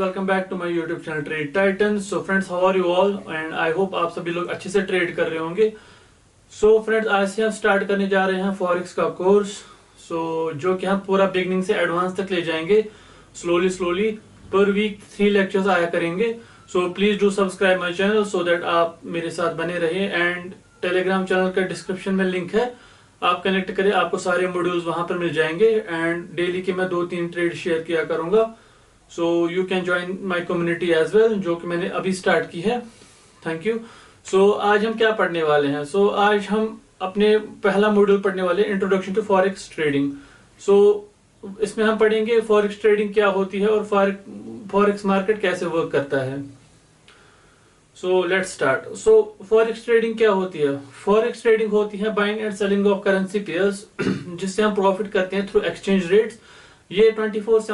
Welcome back to my YouTube channel Trade Titan. So friends, how are you all and I hope आप सभी लोग अच्छे से trade कर रहे होंगे। सो फ्रेंड्स, आज से हम स्टार्ट करने जा रहे हैं फॉरेक्स का कोर्स। जो कि हम पूरा बिगनिंग से एडवांस तक ले जाएंगे स्लोली पर वीक 3 लेक्चर्स आया करेंगे। So please do subscribe my channel so that आप मेरे साथ बने रहिए। एंड टेलीग्राम चैनल का डिस्क्रिप्शन में लिंक है, आप कनेक्ट करें, आपको सारे मॉड्यूल्स वहां पर मिल जाएंगे। एंड डेली के मैं 2-3 ट्रेड शेयर किया करूंगा। So you can join my community as well, जो कि मैंने अभी स्टार्ट की है। Thank you. सो आज हम क्या पढ़ने वाले हैं? आज हम अपने पहला मॉड्यूल पढ़ने वाले हैं, इंट्रोडक्शन टू फॉरेक्स ट्रेडिंग। इसमें हम पढ़ेंगे फॉरेक्स ट्रेडिंग क्या होती है और फॉरेक्स मार्केट कैसे वर्क करता है। Let's start. फॉरेक्स ट्रेडिंग क्या होती है? फॉरेक्स ट्रेडिंग होती है buying and selling of currency pairs, जिससे हम प्रॉफिट करते हैं थ्रू एक्सचेंज रेट्स। ये 24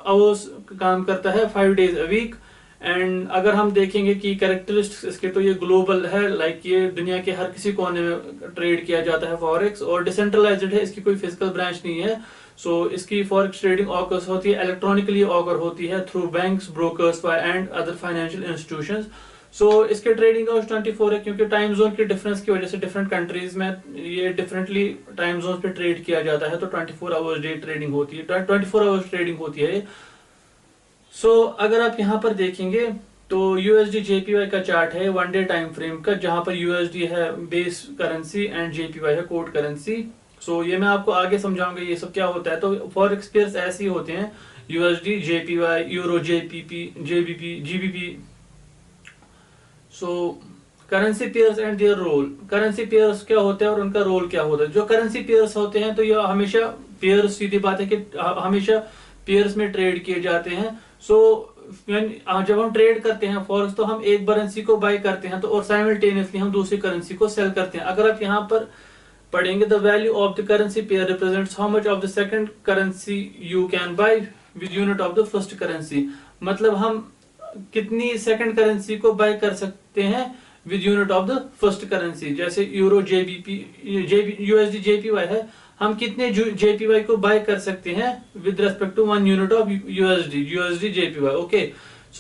आवर्स काम करता है, 5 डेज अ वीक। एंड अगर हम देखेंगे कि कैरेक्टरिस्टिक्स इसके, तो ये ग्लोबल है, लाइक ये दुनिया के हर किसी कोने में ट्रेड किया जाता है फॉरेक्स, और डिसेंट्रलाइज्ड है, इसकी कोई फिजिकल ब्रांच नहीं है। इसकी फॉरेक्स ट्रेडिंग ऑकर्स होती है, इलेक्ट्रॉनिकली ऑकर होती है through banks, brokers and other financial institutions. इसके ट्रेडिंग आवर्स 24 है, क्योंकि टाइम जोन के डिफरेंस की वजह से डिफरेंट कंट्रीज में ये डिफरेंटली टाइम जोन पे ट्रेड किया जाता है। तो 24 आवर्स डे ट्रेडिंग होती है, 24 आवर्स ट्रेडिंग होती है। अगर आप यहाँ पर देखेंगे तो यूएसडी जेपीवाई का चार्ट है 1 डे टाइम फ्रेम का, जहां पर यूएसडी है बेस करेंसी एंड जेपीवाई है कोड करेंसी। ये मैं आपको आगे समझाऊंगा ये सब क्या होता है। तो फॉरेक्स पेयर्स ऐसे ही होते हैं, USD, JPY, euro, JPP, JBP, GBP. Currency pairs and their role. Currency pairs क्या होते हैं और उनका रोल क्या होता है? जो करेंसी पेयर्स होते हैं, तो ये हमेशा पेयर्स, सीधी बात है कि हमेशा पेयर्स में ट्रेड किए जाते हैं। जब हम ट्रेड करते हैं फॉरेक्स, तो हम एक करेंसी को बाय करते हैं, तो और साइमल्टेनियसली हम दूसरी करेंसी को सेल करते हैं। अगर आप यहाँ पर पढ़ेंगे, the value of the currency pair represents how much of the second currency you can buy with unit of the first currency. मतलब हम कितनी सेकंड करेंसी को बाय कर सकते हैं with unit of the first currency. जैसे euro, JBP, USD, JPY है, हम कितने जेपीवाई को बाय कर सकते हैं with respect to 1 unit of USD JPY. Okay,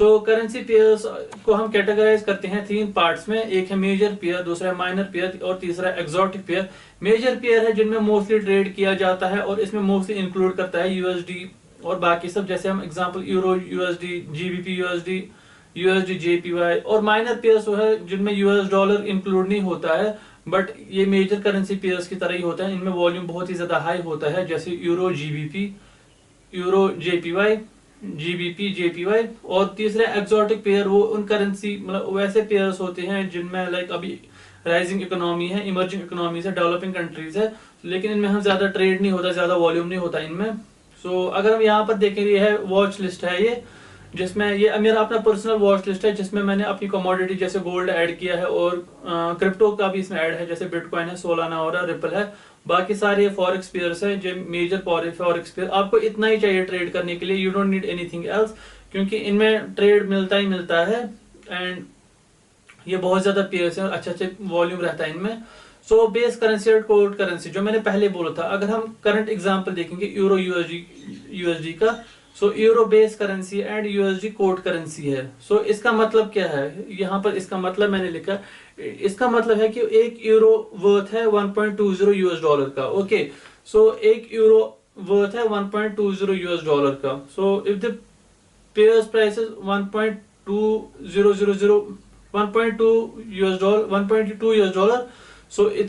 currency pairs को हम कैटेगराइज करते हैं 3 पार्ट्स में। एक है मेजर पेयर, दूसरा है माइनर पेयर और तीसरा एक्सोटिक पेयर। मेजर पेयर है जिनमें मोस्टली ट्रेड किया जाता है, और इसमें मोस्टली इंक्लूड करता है यूएसडी और बाकी सब, जैसे हम example euro USD, GBP USD, USD JPY. और माइनर पेयर्स वो है जिनमें यूएस डॉलर इंक्लूड नहीं होता है, बट ये मेजर करेंसी पेयर्स की तरह ही होता है। इनमें वॉल्यूम बहुत ही ज्यादा हाई होता है, जैसे euro, GBP, euro, JPY, GBP, JPY. और तीसरा एक्सोटिक पेयर, वो उन करेंसी, मतलब वैसे पेयर्स होते हैं जिनमें लाइक अभी राइजिंग इकोनॉमी है, इमर्जिंग इकोनॉमी है, डेवलपिंग कंट्रीज है, लेकिन इनमें हम ज्यादा ट्रेड नहीं होता, ज्यादा वॉल्यूम नहीं होता इनमें। अगर हम यहाँ पर देखें, ये है वॉच लिस्ट है ये, जिसमें ये मेरा अपना पर्सनल वॉच लिस्ट है, जिसमें मैंने अपनी कमोडिटी जैसे गोल्ड ऐड किया है, और क्रिप्टो का भी इसमें ऐड है, जैसे बिटकॉइन है, सोलाना और रिपल है। बाकी सारे फॉरेक्स पेयर्स है, जो मेजर फॉरेक्स पेयर। आपको इतना ही चाहिए ट्रेड करने के लिए, you don't need anything else, क्योंकि इनमें ट्रेड मिलता ही मिलता है। एंड ये बहुत ज्यादा पेयर्स है और अच्छे वॉल्यूम रहता है इनमें। बेस करेंसी और कोड करेंसी, जो मैंने पहले बोला था, अगर हम करंट एग्जांपल देखेंगे यूरो यूएसडी का, euro base currency and USD code currency है। इसका मतलब क्या है? यहाँ पर इसका मतलब मैंने लिखा, इसका मतलब है कि 1 यूरो वर्थ है 1.20 यूएस डॉलर का। ओके, 1 यूरो वर्थ है 1.20 यूएस डॉलर का। If the pairs price is 1.2 US dollar,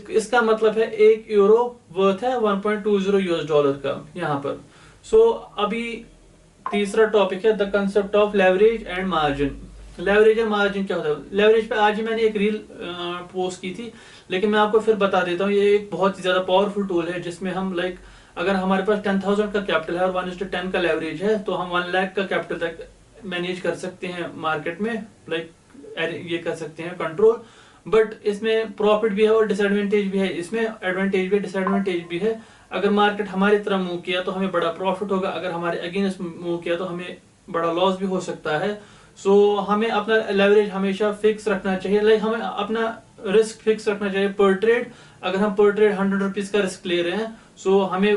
इसका मतलब है 1 यूरो वर्थ है 1.20 यूएस डॉलर का यहाँ पर। अभी तीसरा टॉपिक है the concept of leverage and margin. Leverage and margin क्या होता है? लेवरेज पे आज ही मैंने एक रील पोस्ट की थी, लेकिन मैं आपको फिर बता देता हूँ। ये एक बहुत ही ज्यादा पावरफुल टूल है, जिसमें हम लाइक अगर हमारे पास 10,000 का कैपिटल है और 1:10 का लेवरेज है, तो हम 1 लाख का कैपिटल तक मैनेज कर सकते हैं मार्केट में, लाइक ये कर सकते हैं कंट्रोल। बट इसमें प्रॉफिट भी है और डिसएडवांटेज भी है, इसमें एडवांटेज भी, डिसएडवांटेज भी है। अगर मार्केट हमारी तरफ मूव किया तो हमें बड़ा प्रॉफिट होगा, अगर हमारे अगेंस्ट मूव किया तो हमें बड़ा लॉस भी हो सकता है। हमें अपना लेवरेज हमेशा फिक्स रखना चाहिए, लाइक हमें अपना रिस्क फिक्स रखना चाहिए पर ट्रेड। अगर हम पर ट्रेड 100 रुपीज का रिस्क ले रहे हैं, हमें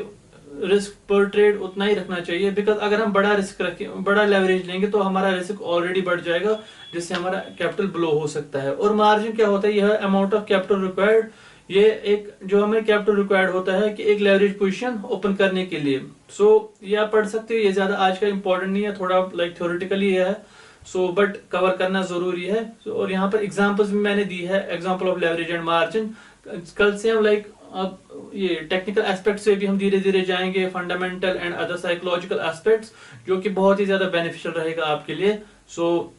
रिस्क पर ट्रेड उतना ही रखना चाहिए, बिकॉज अगर हम बड़ा रिस्क रखें, बड़ा लेवरेज लेंगे तो हमारा रिस्क ऑलरेडी बढ़ जाएगा, जिससे हमारा कैपिटल ब्लो हो सकता है। और मार्जिन क्या होता है, यह अमाउंट ऑफ कैपिटल रिक्वायर्ड, ये एक जो हमें कैपिटल रिक्वायर्ड होता है कि एक लेवरेज पोजीशन ओपन करने के लिए। सो ये आप पढ़ सकते हो, ये ज्यादा आज का इंपॉर्टेंट नहीं है, थोड़ा लाइक थ्योरेटिकली है, सो बट कवर करना जरूरी है। और यहाँ पर एग्जांपल्स भी मैंने दी है, example of leverage and margin. कल से हम लाइक अब ये टेक्निकल एस्पेक्ट से भी हम धीरे धीरे जाएंगे, fundamental and other psychological aspects, जो कि बहुत ही ज्यादा बेनिफिशियल रहेगा आपके लिए। सो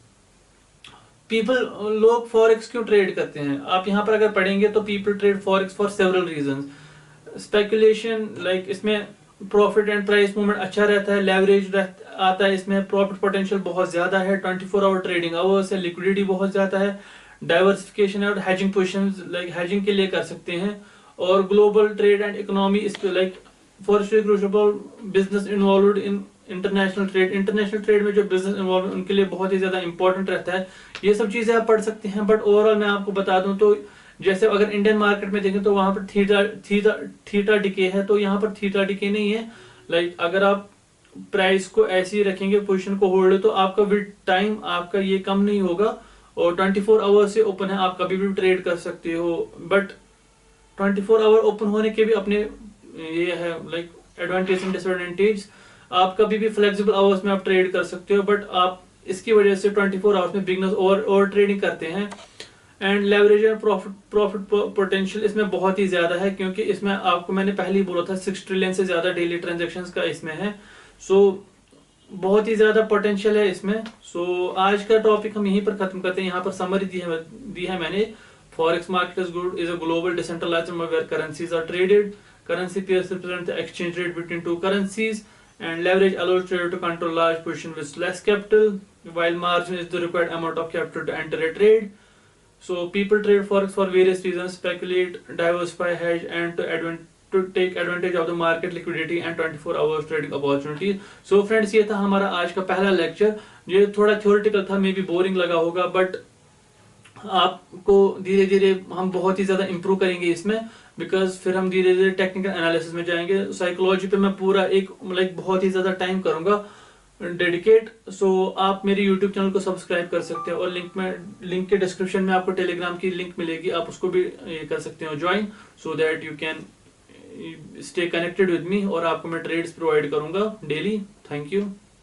लोग फॉरेक्स क्यों ट्रेड करते हैं, आप यहाँ पर अगर पढ़ेंगे तो people trade forex for several reasons. Speculation, like इसमें प्रॉफिट एंड प्राइस मूवमेंट अच्छा रहता है, लेवरेज आता है, इसमें प्रॉफिट पोटेंशियल बहुत ज्यादा है, 24 आवर ट्रेडिंग आवर्स है, लिक्विडिटी बहुत ज्यादा है, डाइवर्सिफिकेशन है, और हैजिंग पोजिशन लाइक हैजिंग के लिए कर सकते हैं। और ग्लोबल ट्रेड एंड इकोनॉमी इस पे like forestry crucial business involve in international trade में जो बिजनेस इन्वॉल्व उनके लिए बहुत ही ज्यादा इंपॉर्टेंट रहता है। ये सब चीजें आप पढ़ सकते हैं, बट ओवरऑल मैं आपको बता दूं तो जैसे अगर इंडियन मार्केट में देखें तो वहां पर थीटा डिके है, तो यहाँ पर थीटा डिके नहीं है। लाइक अगर आप प्राइस को ऐसे ही रखेंगे, पोजीशन को होल्ड, तो आपका विद टाइम आपका ये कम नहीं होगा, और 24 आवर से ओपन है, आप कभी भी ट्रेड कर सकते हो। बट 24 आवर ओपन होने के भी अपने ये है लाइक एडवांटेज एंड डिसएडवांटेज। आप कभी भी फ्लेक्सिबल आवर्स में आप ट्रेड कर सकते हो, बट आप इसकी वजह से 24 आवर्स में बिगनर्स ओवर ट्रेडिंग करते हैं। And leverage and profit potential इसमें बहुत ही ज्यादा है, क्योंकि इसमें आपको मैंने पहले ही बोला था 6 ट्रिलियन से ज्यादा डेली ट्रांजेक्शन्स का इसमें है। सो बहुत ही ज्यादा पोटेंशियल है इसमें। सो आज का टॉपिक हम यहीं पर खत्म करते हैं। यहाँ पर समरी दी है मैंने। Forex market is a global decentralized market where currencies are traded. Currency pairs represent the exchange rate between two currencies, and leverage allows trader to control large position with less capital, while margin is the required amount of capital to enter a trade. So people trade Forex for various reasons: speculate, diversify, hedge, and to take advantage of the market liquidity and 24 hours trading opportunities. So friends, ये था हमारा आज का पहला lecture. ये थोड़ा theoretical था, may be boring लगा होगा, बट आपको धीरे धीरे हम बहुत ही ज्यादा इंप्रूव करेंगे इसमें, बिकॉज फिर हम धीरे धीरे टेक्निकल एनालिसिस में जाएंगे। साइकोलॉजी पे मैं पूरा एक लाइक बहुत ही ज्यादा टाइम करूंगा डेडिकेट। सो आप मेरे यूट्यूब चैनल को सब्सक्राइब कर सकते हैं, और लिंक के डिस्क्रिप्शन में आपको टेलीग्राम की लिंक मिलेगी, आप उसको भी ये कर सकते हो join, so that you can stay connected with me, और आपको मैं ट्रेड्स प्रोवाइड करूंगा डेली। Thank you.